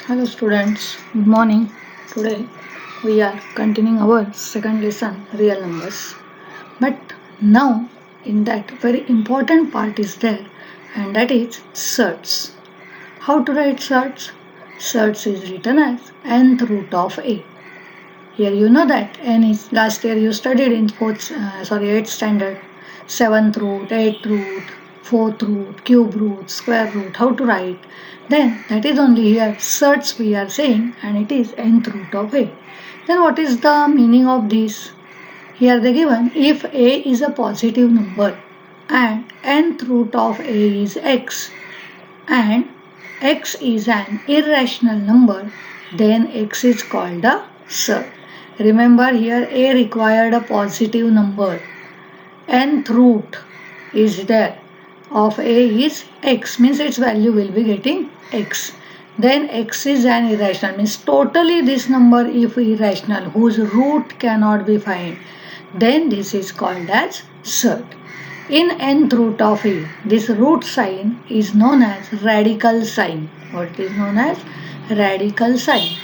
Hello students, good morning. Today we are continuing our second lesson real numbers. But now in that very important part is there and that is surds. How to write surds? Surds is written as nth root of a. Here you know that n is last year you studied in 8th standard 7th root, 8th root, 4th root, cube root, square root, how to write. Then that is only here surds we are saying and it is nth root of a. Then what is the meaning of this? Here they given if a is a positive number and nth root of a is x and x is an irrational number, then x is called a surd. Remember here a required a positive number. Nth root is there of a is x, means its value will be getting x. Then x is an irrational, means totally this number if irrational whose root cannot be found, then this is called as surd. In nth root of a, this root sign is known as radical sign. What is known as radical sign?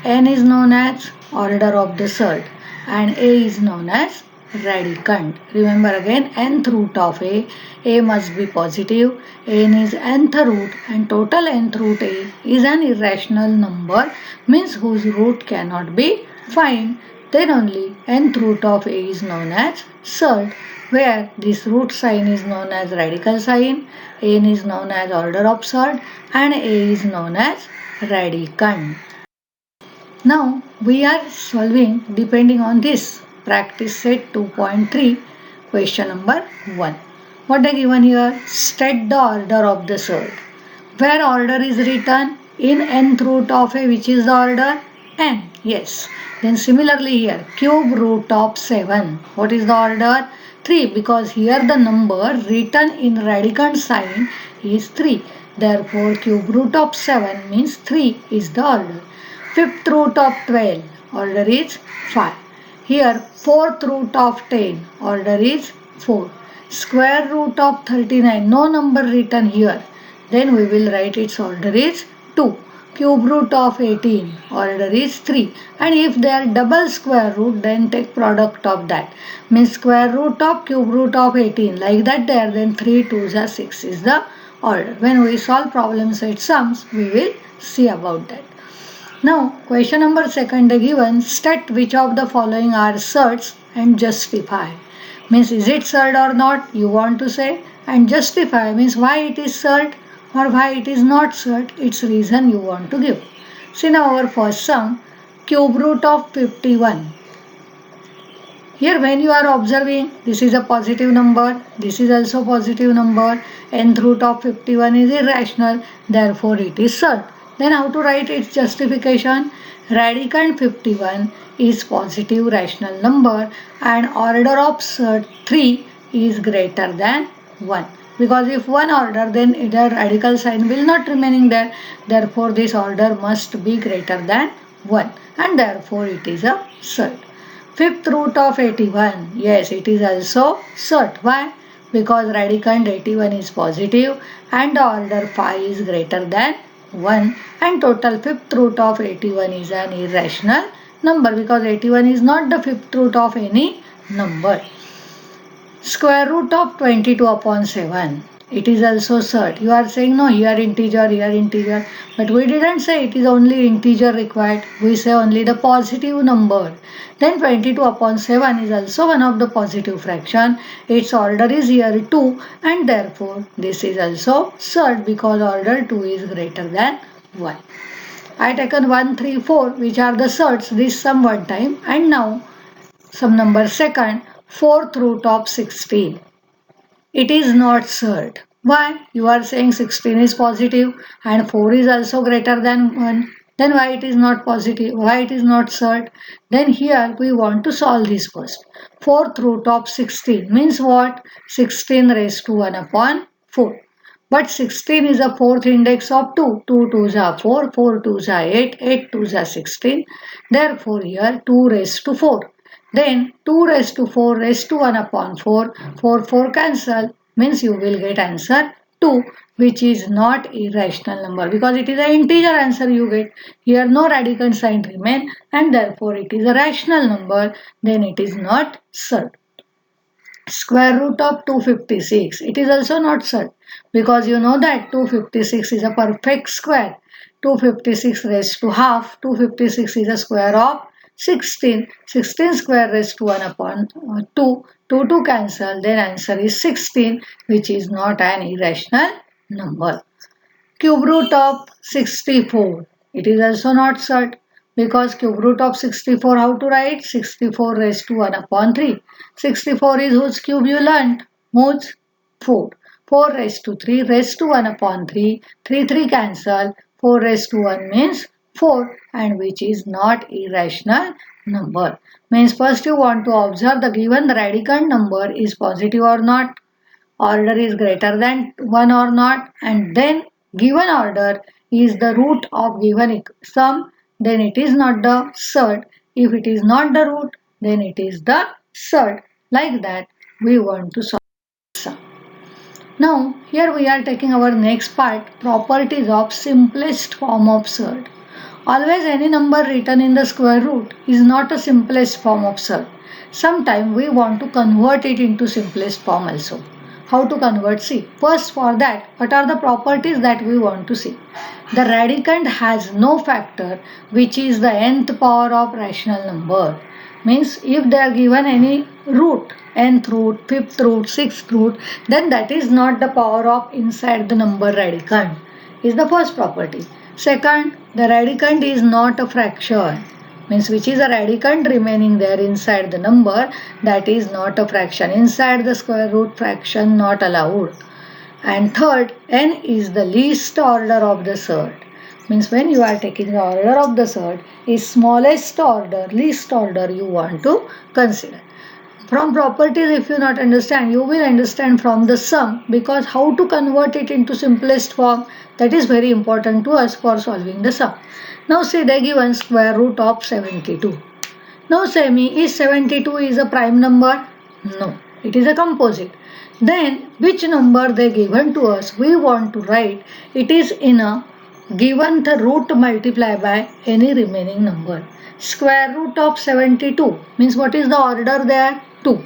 N is known as order of the surd and a is known as radicand. Remember again nth root of a must be positive, n is nth root and total nth root a is an irrational number, means whose root cannot be found. Then only nth root of a is known as surd, where this root sign is known as radical sign, n is known as order of surd and a is known as radicand. Now we are solving depending on this practice set 2.3 question number 1. What they given here? State the order of the surd. Where order is written? In nth root of a, which is the order? N. Yes. Then similarly here cube root of 7. What is the order? 3, because here the number written in radicand sign is 3. Therefore cube root of 7 means 3 is the order. Fifth root of 12, order is 5. Here fourth root of 10, order is 4. Square root of 39, no number written here. Then we will write its order is 2. Cube root of 18, order is 3. And if they are double square root, then take product of that. Means square root of cube root of 18, like that there, then 3 2s are 6 is the order. When we solve problem set sums, we will see about that. Now question number 2 given, state which of the following are surds and justify. Means is it surd or not you want to say, and justify means why it is surd or why it is not surd, its reason you want to give. See now our first sum, cube root of 51. Here when you are observing, this is a positive number, this is also positive number, nth root of 51 is irrational, therefore it is surd. Then how to write its justification? Radicand 51 is positive rational number and order of surd 3 is greater than 1. Because if one order, then the radical sign will not remaining there. Therefore this order must be greater than 1 and therefore it is a surd. Fifth root of 81, yes it is also surd. Why? Because radicand 81 is positive and the order 5 is greater than 1 and total fifth root of 81 is an irrational number, because 81 is not the fifth root of any number. Square root of 22 upon 7, it is also surd. You are saying no, here integer, but we didn't say it is only integer required, we say only the positive number. Then 22 upon 7 is also one of the positive fraction, its order is here 2 and therefore this is also surd because order 2 is greater than 1. I taken 1, 3, 4 which are the surds, this sum one time, and now sum number second, fourth root of 16. It is not surd. Why? You are saying 16 is positive and 4 is also greater than 1. Then why it is not positive? Why it is not surd? Then here we want to solve this first. Fourth root of 16 means what? 16 raised to 1 upon 4. But 16 is a fourth index of 2. 2 2s are 4, 4 2s are 8, 8 2s are 16. Therefore here 2 raised to 4. Then 2 raised to 4 raised to 1 upon 4, 4 4 cancel, means you will get answer 2. which is not irrational number, because it is an integer answer you get. Here no radicand sign remain and therefore it is a rational number, then it is not surd. Square root of 256, it is also not surd, because you know that 256 is a perfect square. 256 raised to half, 256 is a square of 16. 16 square raised to 1 upon 2. 2 cancel, then answer is 16, which is not an irrational number. Cube root of 64, it is also not surd, because cube root of 64, how to write? 64 raised to 1 upon 3. 64 is whose cube you learnt? Whose? 4. 4 raised to 3 raised to 1 upon 3. 3 cancel. 4 raised to 1 means 4, and which is not irrational number. Means first you want to observe the given radicand number is positive or not, order is greater than 1 or not, and then given order is the root of given sum, then it is not the surd. If it is not the root, then it is the surd. Like that we want to solve sum. Now here we are taking our next part, properties of simplest form of surd. Always any number written in the square root is not a simplest form of surd. Sometimes we want to convert it into simplest form also. How to convert? See, first for that, what are the properties that we want to see? The radicand has no factor which is the nth power of rational number. Means if they are given any root, nth root, fifth root, sixth root, then that is not the power of inside the number radicand, is the first property. Second, the radicand is not a fraction. Means which is a radicand remaining there inside the number, that is not a fraction. Inside the square root, fraction not allowed. And third, n is the least order of the surd. Means when you are taking the order of the surd, is smallest order, least order you want to consider. From properties, if you not understand, you will understand from the sum, because how to convert it into simplest form, that is very important to us for solving the sum. Now say they given square root of 72. Now say me, is 72 is a prime number? No, it is a composite. Then which number they given to us, we want to write it is in a given the root multiplied by any remaining number. Square root of 72 means what is the order there? 2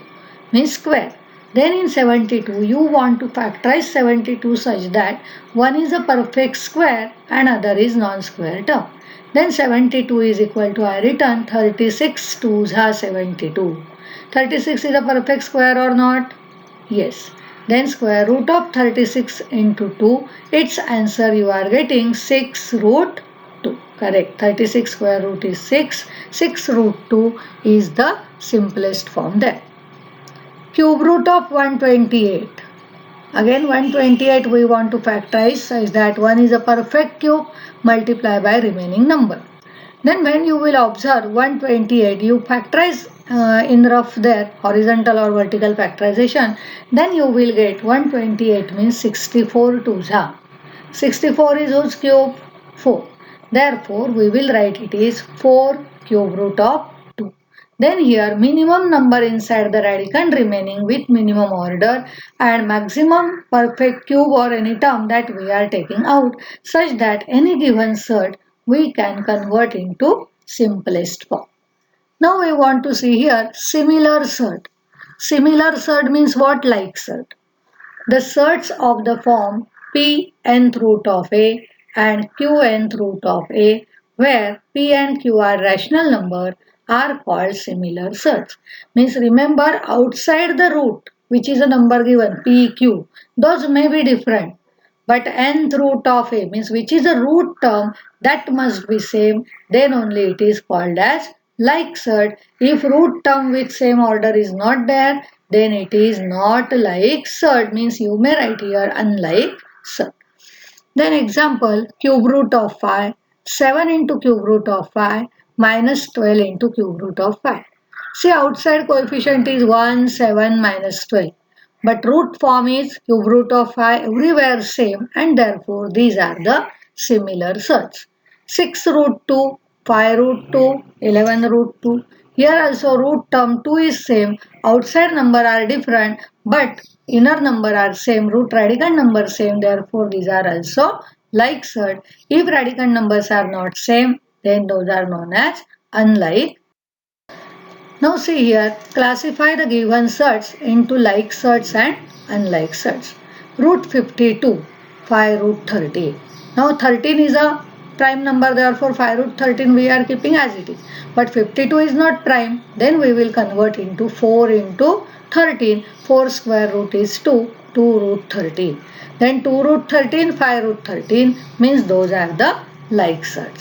means square. Then in 72 you want to factorize 72 such that one is a perfect square and other is non-square term. Then 72 is equal to, I written 36 2s are 72. 36 is a perfect square or not? Yes. Then square root of 36 into 2, its answer you are getting 6 root 2. Correct. 36 square root is 6. 6 root 2 is the simplest form there. Cube root of 128. Again 128 we want to factorize such that 1 is a perfect cube multiplied by remaining number. Then when you will observe 128, you factorize in rough there, horizontal or vertical factorization, then you will get 128 means 64 twos. 64 is whose cube? 4. Therefore, we will write it is 4 cube root of 2. Then here minimum number inside the radicand remaining with minimum order and maximum perfect cube or any term that we are taking out, such that any given surd we can convert into simplest form. Now we want to see here similar surd. Similar surd means what? Like surd. The surds of the form p nth root of a and q nth root of a, where p and q are rational number, are called similar surds. Means remember, outside the root, which is a number given p, q, those may be different. But nth root of a means which is a root term, that must be same, then only it is called as like surd. If root term with same order is not there, then it is not like surd, means you may write here unlike surd. Then example, cube root of 5, 7 into cube root of 5 minus 12 into cube root of 5. See, outside coefficient is 1, 7 minus 12. But root form is cube root of 5, everywhere same, and therefore these are the similar surds. 6 root 2, 5 root 2, 11 root 2. Here also root term 2 is same, outside number are different, but inner number are same, root radicand number same, therefore these are also like search. If radicand numbers are not same, then those are known as unlike. Now see here, classify the given search into like search and unlike search. Root 52, 5 root 13. Now 13 is a prime number, therefore 5 root 13 we are keeping as it is. But 52 is not prime, then we will convert into 4 into 13. 4 square root is 2, 2 root 13. Then 2 root 13, 5 root 13 means those are the like search.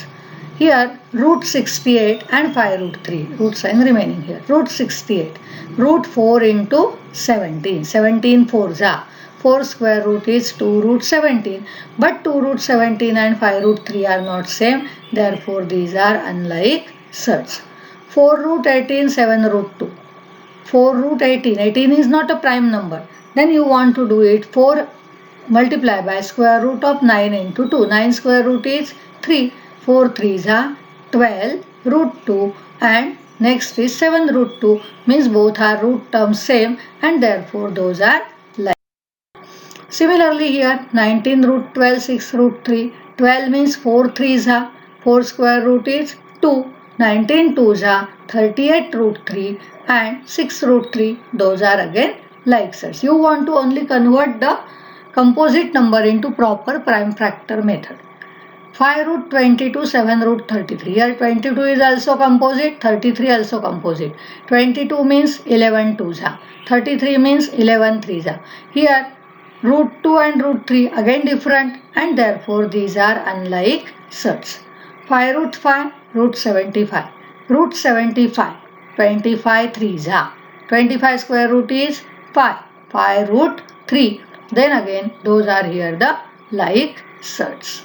Here root 68 and 5 root 3, root sign remaining here. Root 68, root 4 into 17, 17 4 ja. 4 square root is 2 root 17, but 2 root 17 and 5 root 3 are not same, therefore these are unlike search. 4 root 18, 7 root 2. 4 root 18, 18 is not a prime number. Then you want to do it 4 multiply by square root of 9 into 2. 9 square root is 3. 4 3s are 12 root 2 and next is 7 root 2 means both are root terms same and therefore those are like. Similarly here 19 root 12 6 root 3. 12 means 4 3s are 4 square root is 2. 19 2s are 38 root 3 and 6 root 3, those are again like such. You want to only convert the composite number into proper prime factor method. 5 root 22, 7 root 33. Here 22 is also composite, 33 also composite. 22 means 11 2s are. 33 means 11 3s are. Here root 2 and root 3 again different and therefore these are unlike such. 5 root 5, root 75. Root 75, 25 3s are. 25 square root is 5. 5 root 3. Then again those are here the like such.